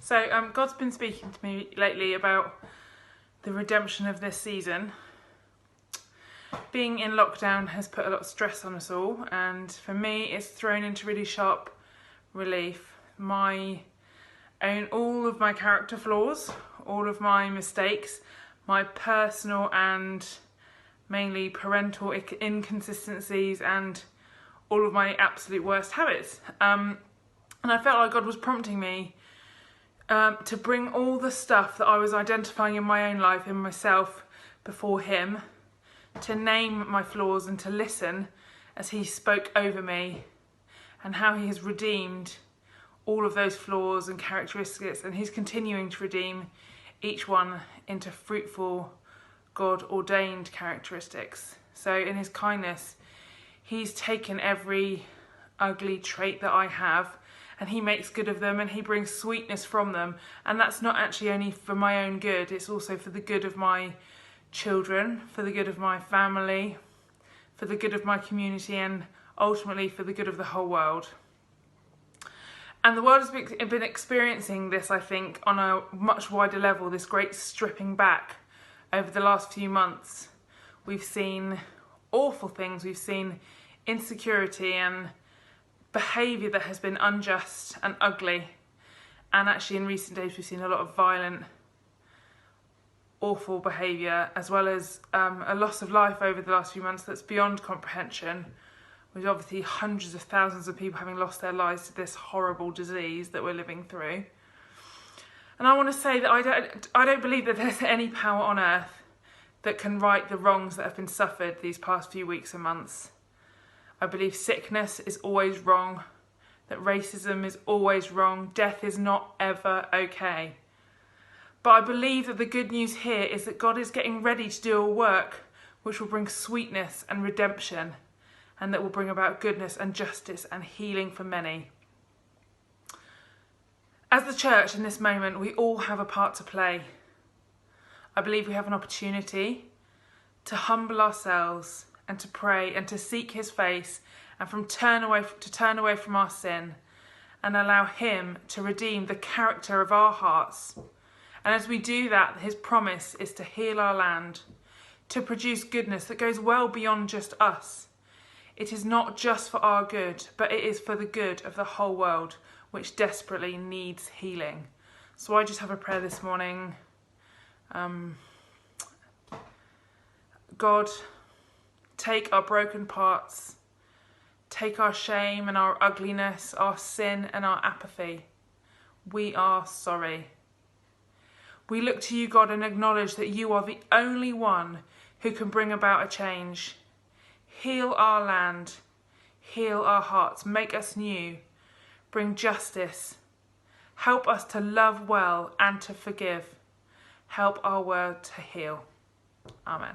So God's been speaking to me lately about the redemption of this season. Being in lockdown has put a lot of stress on us all, and for me it's thrown into really sharp relief all of my character flaws, all of my mistakes, my personal and mainly parental inconsistencies, and all of my absolute worst habits. And I felt like God was prompting me to bring all the stuff that I was identifying in my own life, in myself, before Him, to name my flaws and to listen as He spoke over me and how He has redeemed all of those flaws and characteristics, and He's continuing to redeem each one into fruitful, God-ordained characteristics. So in His kindness, He's taken every ugly trait that I have and He makes good of them, and He brings sweetness from them. And that's not actually only for my own good, it's also for the good of my children, for the good of my family, for the good of my community, and ultimately for the good of the whole world. And the world has been experiencing this, I think, on a much wider level, this great stripping back over the last few months. We've seen awful things, we've seen insecurity and behaviour that has been unjust and ugly. And actually in recent days we've seen a lot of violent, awful behaviour, as well as a loss of life over the last few months that's beyond comprehension, with obviously hundreds of thousands of people having lost their lives to this horrible disease that we're living through. And I want to say that I don't believe that there's any power on earth that can right the wrongs that have been suffered these past few weeks and months. I believe sickness is always wrong, that racism is always wrong, death is not ever okay. But I believe that the good news here is that God is getting ready to do a work which will bring sweetness and redemption, and that will bring about goodness and justice and healing for many. As the church in this moment, we all have a part to play. I believe we have an opportunity to humble ourselves and to pray and to seek His face, and turn away from our sin and allow Him to redeem the character of our hearts. And as we do that, His promise is to heal our land, to produce goodness that goes well beyond just us. It is not just for our good, but it is for the good of the whole world, which desperately needs healing. So I just have a prayer this morning. God, take our broken parts, take our shame and our ugliness, our sin and our apathy. We are sorry. We look to you, God, and acknowledge that you are the only one who can bring about a change. Heal our land, heal our hearts, make us new, bring justice. Help us to love well and to forgive. Help our world to heal. Amen.